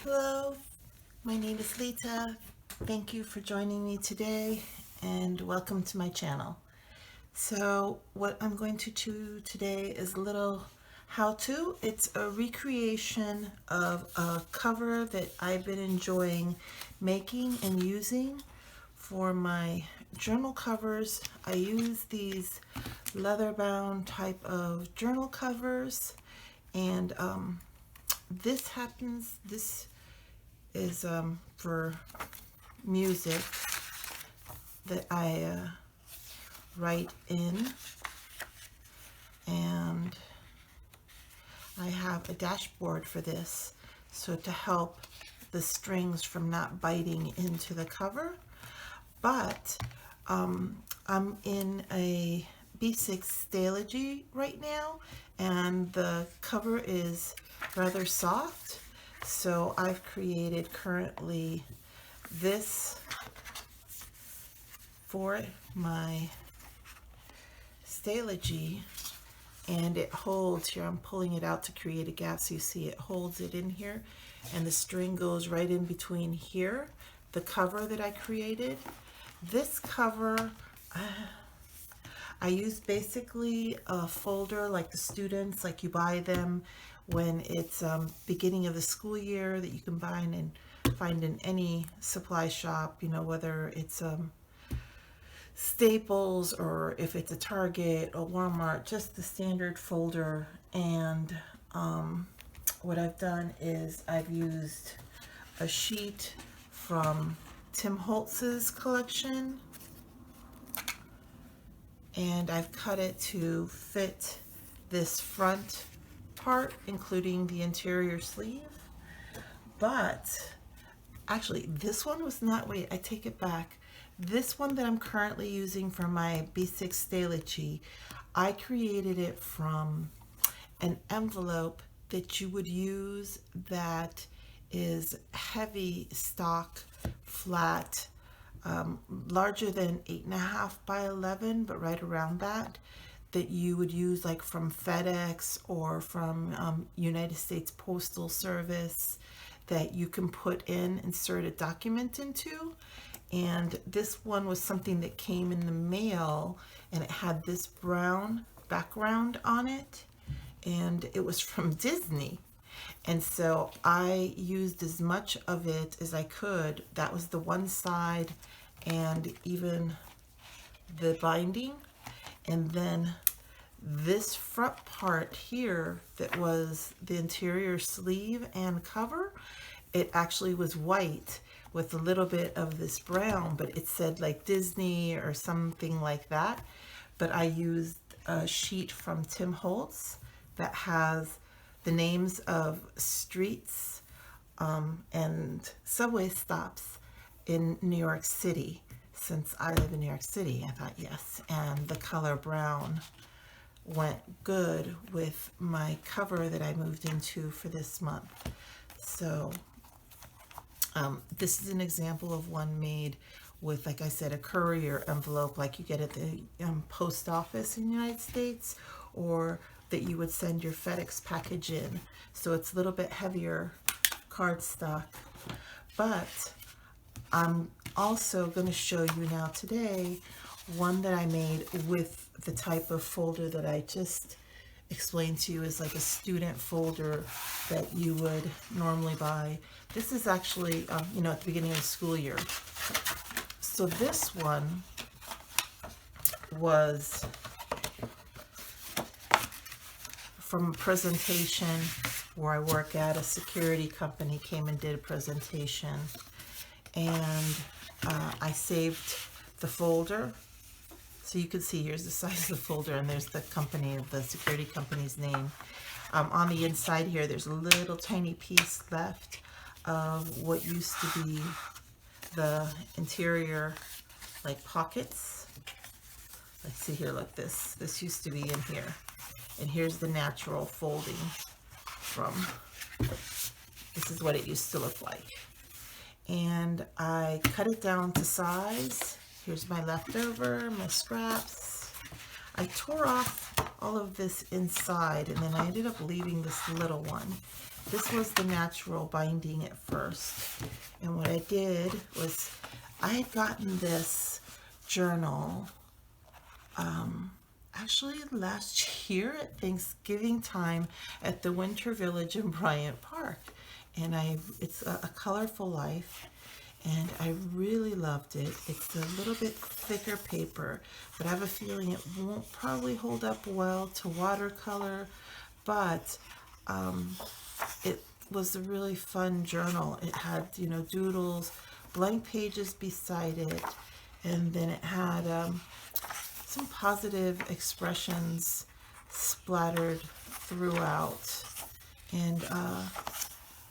Hello, my name is Lita. Thank you for joining me today and welcome to my channel. So what I'm going to do today is a little how-to. It's a recreation of a cover that I've been enjoying making and using for my journal covers. I use these leather-bound type of journal covers, and this is for music that I write in, and I have a dashboard for this, so to help the strings from not biting into the cover. But I'm in a B6 Stalogy right now, and the cover is rather soft, so I've created currently this for my Stalogy, and it holds here. I'm pulling it out to create a gap so you see it holds it in here, and the string goes right in between here, the cover that I created. This cover, I use basically a folder like the students, like you buy them when it's beginning of the school year, that you can buy and find in any supply shop, you know, whether it's Staples or if it's a Target or Walmart, just the standard folder. And what I've done is I've used a sheet from Tim Holtz's collection, and I've cut it to fit this front part, including the interior sleeve. But actually, this one was not, wait, I take it back. This one that I'm currently using for my B6 Stalogy, I created it from an envelope that you would use that is heavy stock, flat, larger than 8.5 by 11, but right around that, that you would use like from FedEx or from United States Postal Service, that you can put in, insert a document into. And this one was something that came in the mail, and it had this brown background on it, and it was from Disney. And so I used as much of it as I could. That was the one side, and even the binding. And then this front part here that was the interior sleeve and cover, it actually was white with a little bit of this brown, but it said like Disney or something like that. But I used a sheet from Tim Holtz that has the names of streets and subway stops in New York City. Since I live in New York City, I thought yes, and the color brown went good with my cover that I moved into for this month. So this is an example of one made with, like I said, a courier envelope like you get at the post office in the United States, or that you would send your FedEx package in. So it's a little bit heavier cardstock. But I'm also going to show you now today one that I made with the type of folder that I just explained to you, is like a student folder that you would normally buy. This is actually, you know, at the beginning of the school year. So this one was from a presentation where I work at. A security company came and did a presentation, and I saved the folder. So you can see here's the size of the folder, and there's the company, the security company's name. On the inside here, there's a little tiny piece left of what used to be the interior, like pockets. Let's see here, look, this used to be in here. And here's the natural folding from, this is what it used to look like. And I cut it down to size. Here's my leftover, my scraps. I tore off all of this inside, and then I ended up leaving this little one. this was the natural binding at first. And what I did was I had gotten this journal actually last year at Thanksgiving time at the Winter Village in Bryant Park. And it's a colorful life, and I really loved it. It's a little bit thicker paper, but I have a feeling it won't probably hold up well to watercolor, but it was a really fun journal. It had, you know, doodles, blank pages beside it, and then it had some positive expressions splattered throughout. And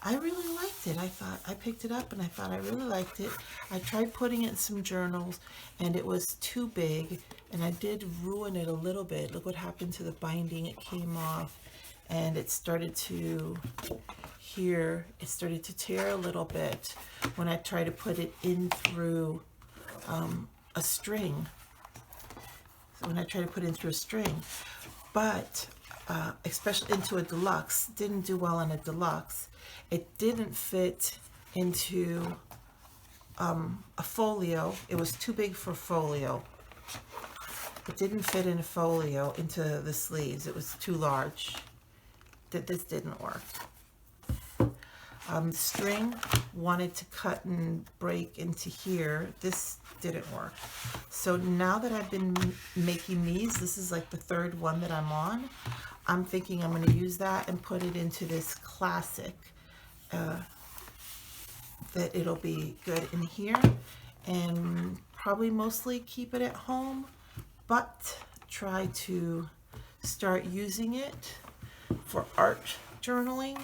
I really liked it. I picked it up and I thought I really liked it. I tried putting it in some journals and it was too big, and I did ruin it a little bit. Look what happened to the binding. It came off and it started to, here, it started to tear a little bit when I tried to put it in through a string. So when I tried to put it in through a string, but especially into a deluxe, didn't do well on a deluxe. It didn't fit into a folio. It was too big for folio. It didn't fit in a folio into the sleeves. It was too large. This didn't work. The string wanted to cut and break into here. This didn't work. So now that I've been making these, this is like the third one that I'm on. I'm thinking I'm going to use that and put it into this classic. That it'll be good in here, and probably mostly keep it at home, but try to start using it for art journaling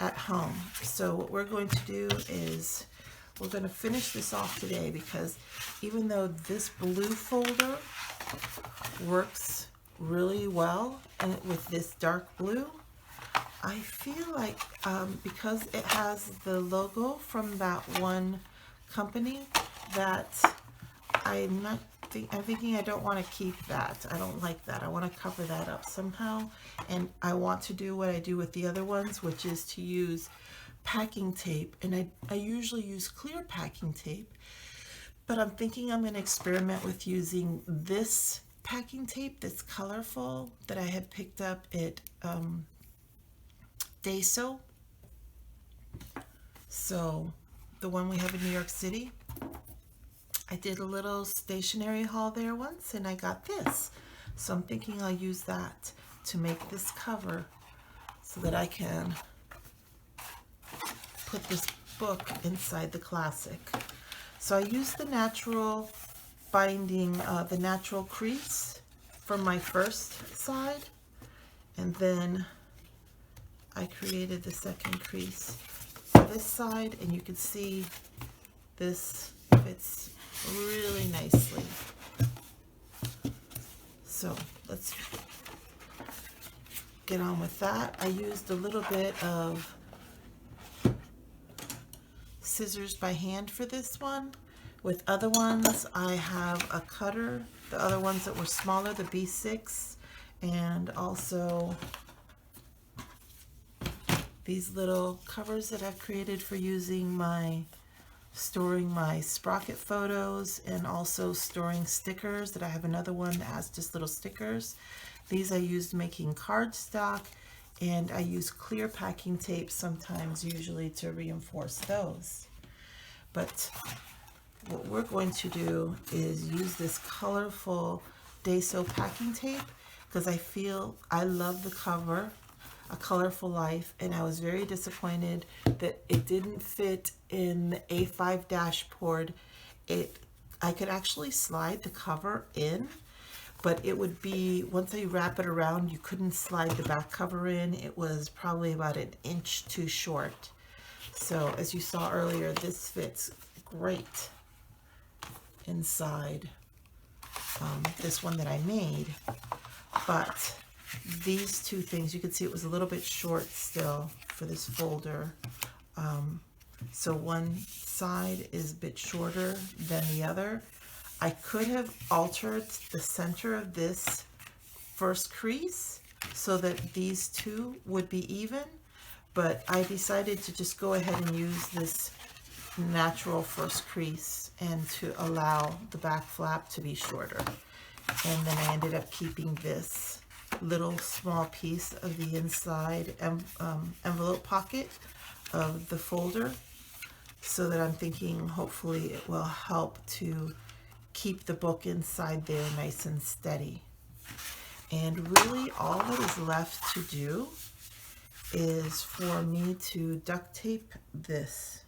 at home. So what we're going to do is we're going to finish this off today, because even though this blue folder works really well and with this dark blue, I feel like because it has the logo from that one company, that I'm thinking I don't want to keep that. I don't like that. I want to cover that up somehow, and I want to do what I do with the other ones, which is to use packing tape. And I usually use clear packing tape, but I'm thinking I'm going to experiment with using this packing tape that's colorful that I had picked up at Daiso. So the one we have in New York City. I did a little stationery haul there once and I got this. So I'm thinking I'll use that to make this cover so that I can put this book inside the classic. So I used the natural binding, the natural crease from my first side, and then I created the second crease for this side, and you can see this fits really nicely. So let's get on with that. I used a little bit of scissors by hand for this one. With other ones, I have a cutter. The other ones that were smaller, the B6, and also these little covers that I've created for storing my sprocket photos, and also storing stickers. That I have another one that has just little stickers. These I used making cardstock, and I use clear packing tape sometimes, usually to reinforce those. But what we're going to do is use this colorful Daiso packing tape, because I love the cover, A Colorful Life, and I was very disappointed that it didn't fit in the A5 dashboard. I could actually slide the cover in, but it would be, once I wrap it around, you couldn't slide the back cover in. It was probably about an inch too short. So as you saw earlier, this fits great inside this one that I made. But these two things, you can see it was a little bit short still for this folder. So one side is a bit shorter than the other. I could have altered the center of this first crease so that these two would be even, but I decided to just go ahead and use this natural first crease and to allow the back flap to be shorter. And then I ended up keeping this little small piece of the inside envelope pocket of the folder, so that I'm thinking hopefully it will help to keep the book inside there nice and steady. And really all that is left to do is for me to duct tape this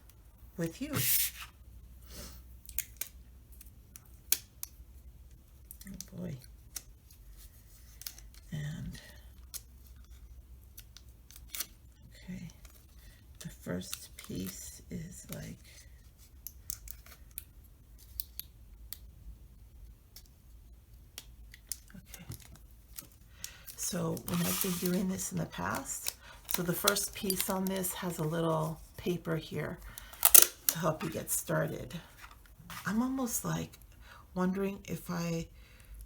with you. Oh boy. And okay, the first piece is like, okay, so when I've been doing this in the past, so the first piece on this has a little paper here to help you get started. I'm almost like wondering if I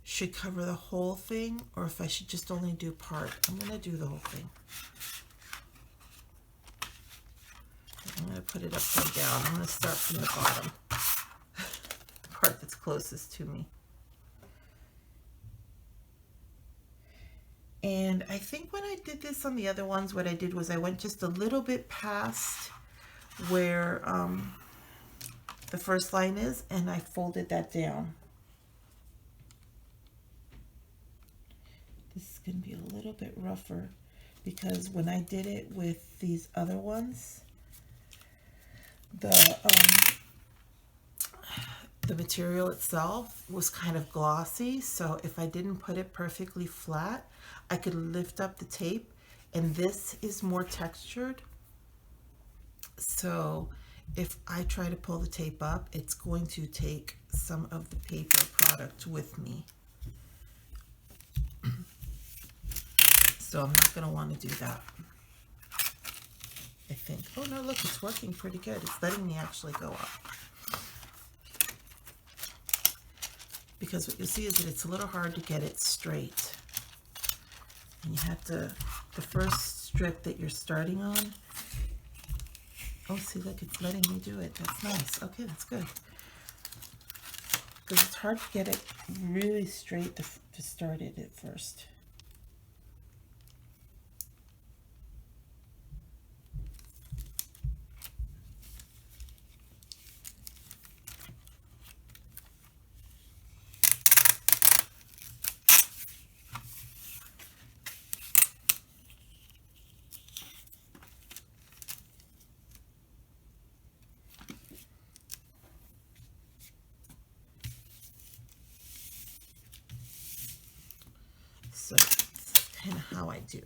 should cover the whole thing or if I should just only do part. I'm going to do the whole thing. I'm going to put it upside down. I'm going to start from the bottom, the part that's closest to me. And I think when I did this on the other ones, what I did was I went just a little bit past where the first line is, and I folded that down. This is going to be a little bit rougher because when I did it with these other ones, the material itself was kind of glossy, so if I didn't put it perfectly flat, I could lift up the tape, and this is more textured. So if I try to pull the tape up, it's going to take some of the paper product with me. So I'm not going to want to do that, I think. Oh no, look, it's working pretty good. It's letting me actually go up. Because what you'll see is that it's a little hard to get it straight. And you have to, the first strip that you're starting on, oh, see, look, it's letting me do it. That's nice. Okay, that's good. Because it's hard to get it really straight to start it at first. So that's kind of how I do.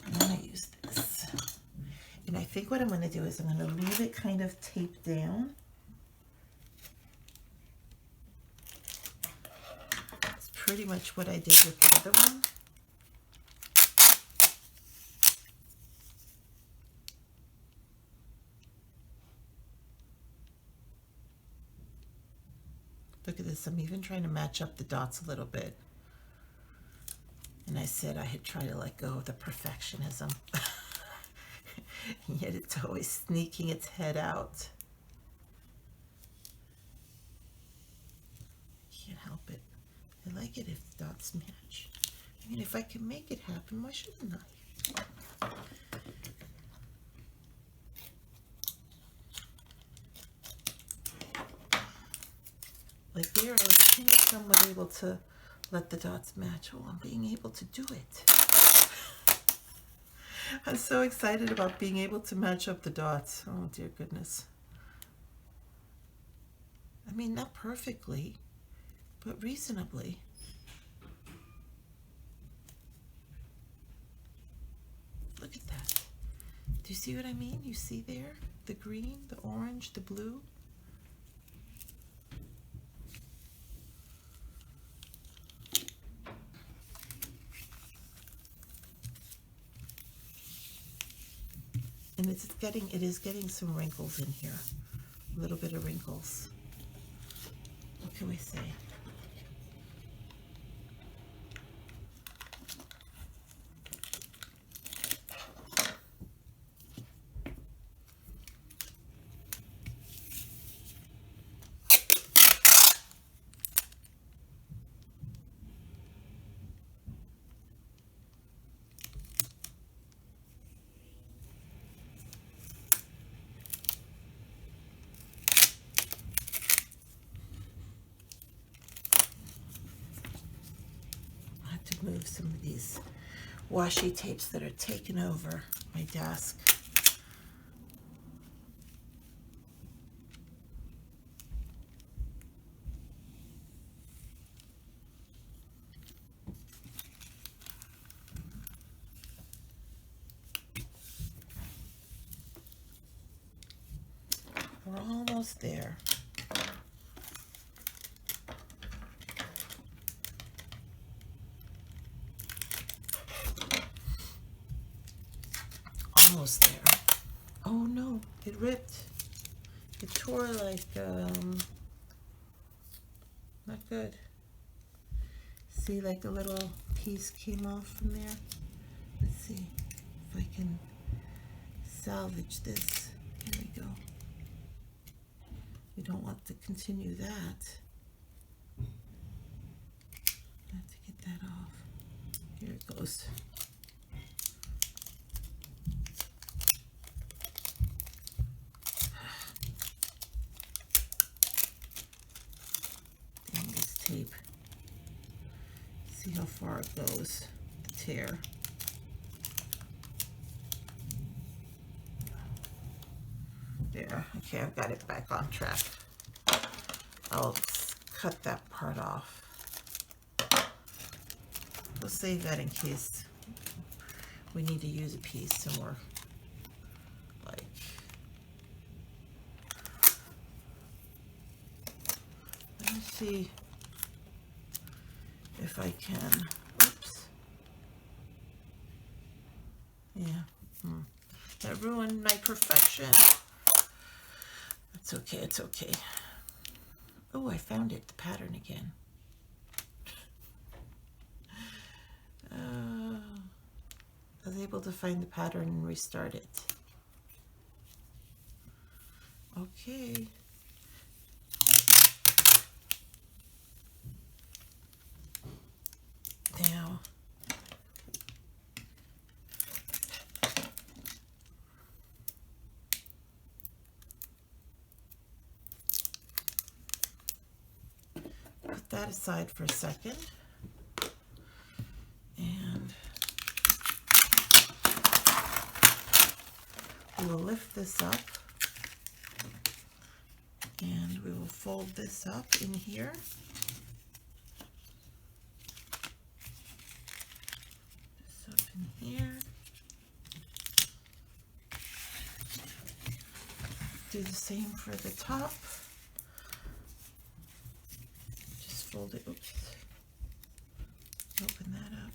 I'm going to use this. And I think what I'm going to do is I'm going to leave it kind of taped down. That's pretty much what I did with the other one. Look at this. I'm even trying to match up the dots a little bit. And I said I had tried to let go of the perfectionism. Yet it's always sneaking its head out. Can't help it. I like it if the dots match. I mean, if I can make it happen, why shouldn't I? Like there, I was kind of somewhat able to let the dots match. Oh, I'm being able to do it. I'm so excited about being able to match up the dots. Oh, dear goodness. I mean, not perfectly, but reasonably. Look at that. Do you see what I mean? You see there? The green, the orange, the blue. And it is getting some wrinkles in here. A little bit of wrinkles. What can we say? some of these washi tapes that are taking over my desk. We're almost there. Almost there. Oh no, it ripped. It tore like, not good. See, like a little piece came off from there. Let's see if I can salvage this. Here we go. We don't want to continue that. I have to get that off. Here it goes. Dang this tape. See how far it goes. The tear. There. Okay, I've got it back on track. I'll cut that part off. We'll save that in case we need to use a piece and we're like, let me see if I can, oops. Yeah, that ruined my perfection. It's okay, it's okay. Oh, I found it, the pattern again. I was able to find the pattern and restart it. Okay. Now, put that aside for a second. And we will lift this up and we will fold this up in here. This up in here. Do the same for the top. Just fold it, oops. Open that up.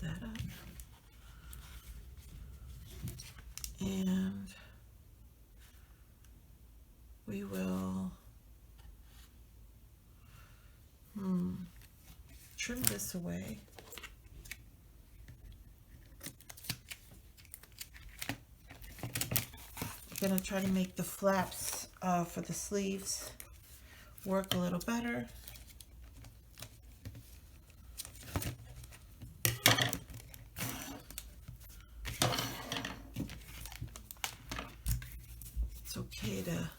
That up. And we will trim this away. I'm going to try to make the flaps for the sleeves work a little better. It's okay to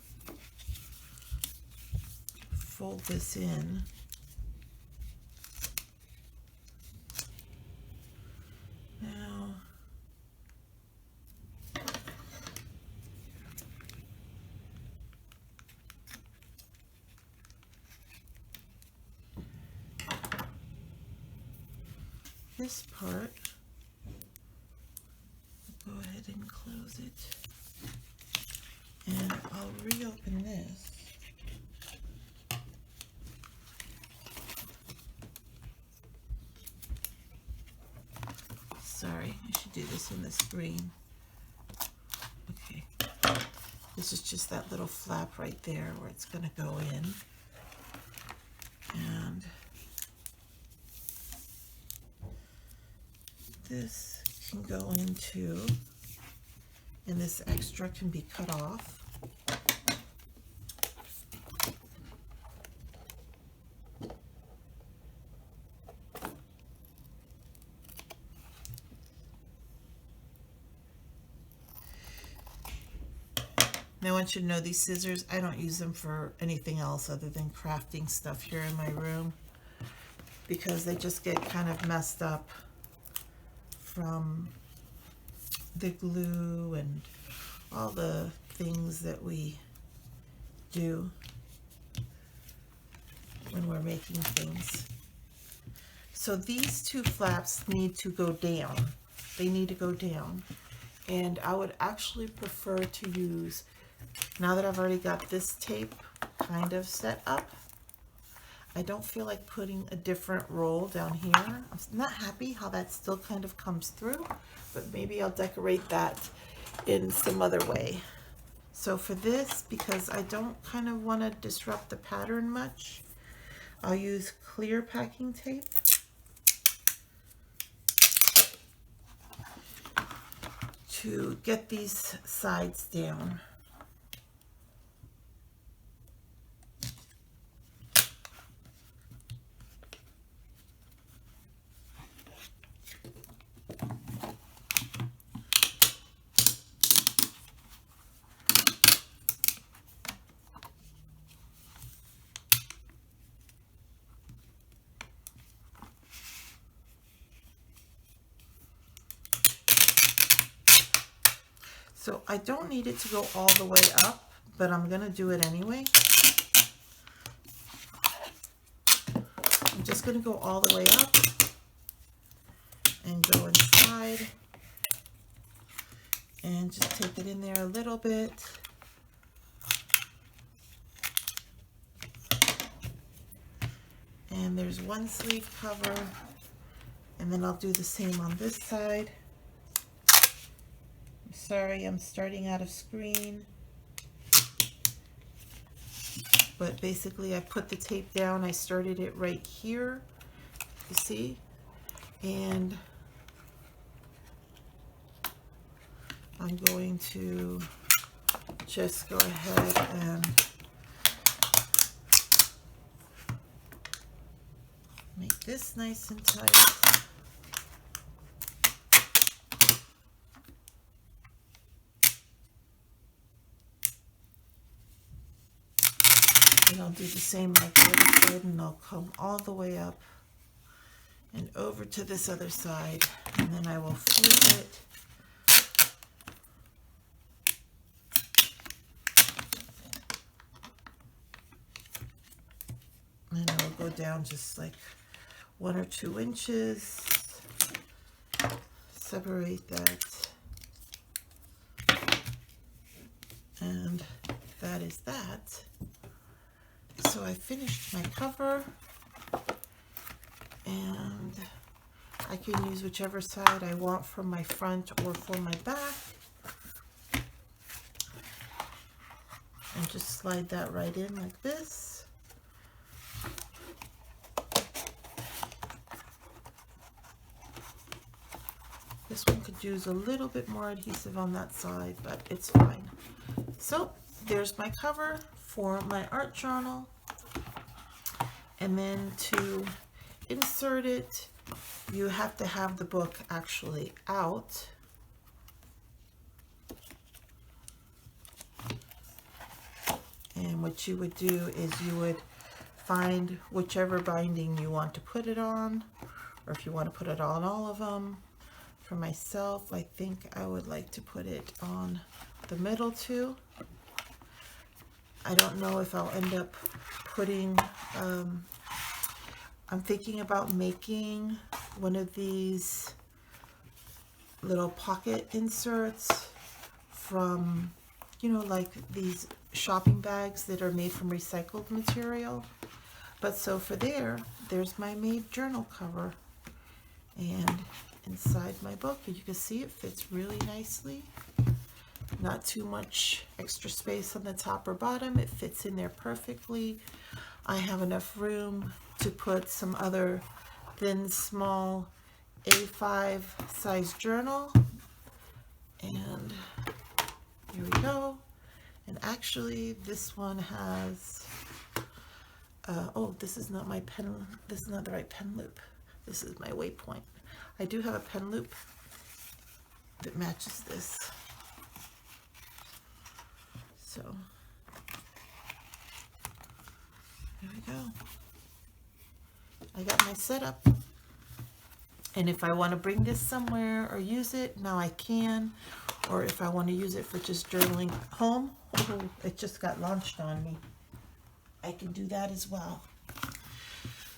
fold this in. Now, this part, go ahead and close it. And I'll reopen this. Sorry, I should do this in the screen. Okay. This is just that little flap right there where it's going to go in. And this can go into, and this extra can be cut off. And I want you to know these scissors, I don't use them for anything else other than crafting stuff here in my room, because they just get kind of messed up from the glue and all the things that we do when we're making things. So these two flaps need to go down. They need to go down. And I would actually prefer to use, now that I've already got this tape kind of set up, I don't feel like putting a different roll down here. I'm not happy how that still kind of comes through, but maybe I'll decorate that in some other way. So for this, because I don't kind of want to disrupt the pattern much, I'll use clear packing tape. To get these sides down. So I don't need it to go all the way up, but I'm going to do it anyway. I'm just going to go all the way up and go inside and just take it in there a little bit. And there's one sleeve cover, and then I'll do the same on this side. Sorry, I'm starting out of screen. But basically I put the tape down. I started it right here, you see? And I'm going to just go ahead and make this nice and tight. And I'll do the same like the other side, and I'll come all the way up and over to this other side, and then I will flip it. And I will go down just like 1 or 2 inches, separate that, and that is that. So I finished my cover, and I can use whichever side I want for my front or for my back, and just slide that right in like this. This one could use a little bit more adhesive on that side, but it's fine. So there's my cover for my art journal. And then to insert it, you have to have the book actually out. And what you would do is you would find whichever binding you want to put it on, or if you want to put it on all of them. For myself, I think I would like to put it on the middle two. I don't know if I'll end up putting, I'm thinking about making one of these little pocket inserts from, you know, like these shopping bags that are made from recycled material. But so for there's my made journal cover, and inside my book, you can see it fits really nicely. Not too much extra space on the top or bottom. It fits in there perfectly. I have enough room to put some other thin, small A5 size journal. And here we go. And actually, this one has, oh, this is not my pen. This is not the right pen loop. This is my waypoint. I do have a pen loop that matches this. So there we go. I got my setup. And if I want to bring this somewhere or use it, now I can. Or if I want to use it for just journaling home, oh, it just got launched on me. I can do that as well.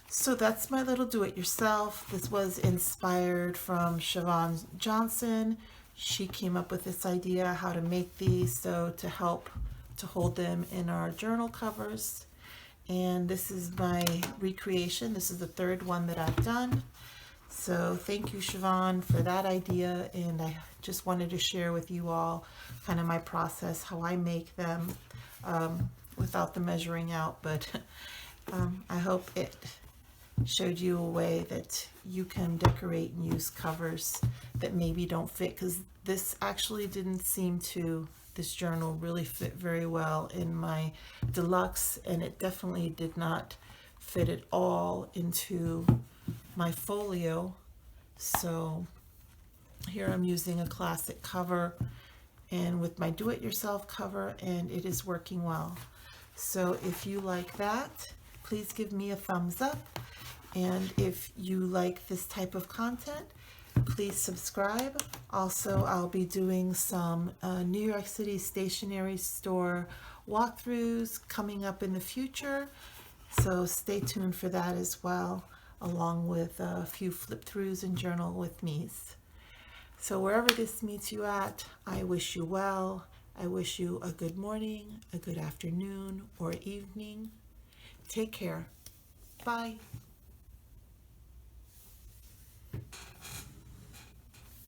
So that's my little do-it-yourself. This was inspired from Siobhan Johnson. She came up with this idea how to make these so to help to hold them in our journal covers. And this is my recreation. This is the third one that I've done. So thank you, Siobhan, for that idea, and I just wanted to share with you all kind of my process, how I make them without the measuring out, but I hope it showed you a way that you can decorate and use covers that maybe don't fit, because this actually didn't seem to, this journal really fit very well in my Deluxe, and it definitely did not fit at all into my folio. So here I'm using a classic cover and with my do-it-yourself cover, and it is working well. So if you like that, please give me a thumbs up, and if you like this type of content, please subscribe. Also, I'll be doing some New York City stationery store walkthroughs coming up in the future, so stay tuned for that as well, along with a few flip throughs and journal with me's. So wherever this meets you at, I wish you well. I wish you a good morning, a good afternoon, or evening. Take care. Bye.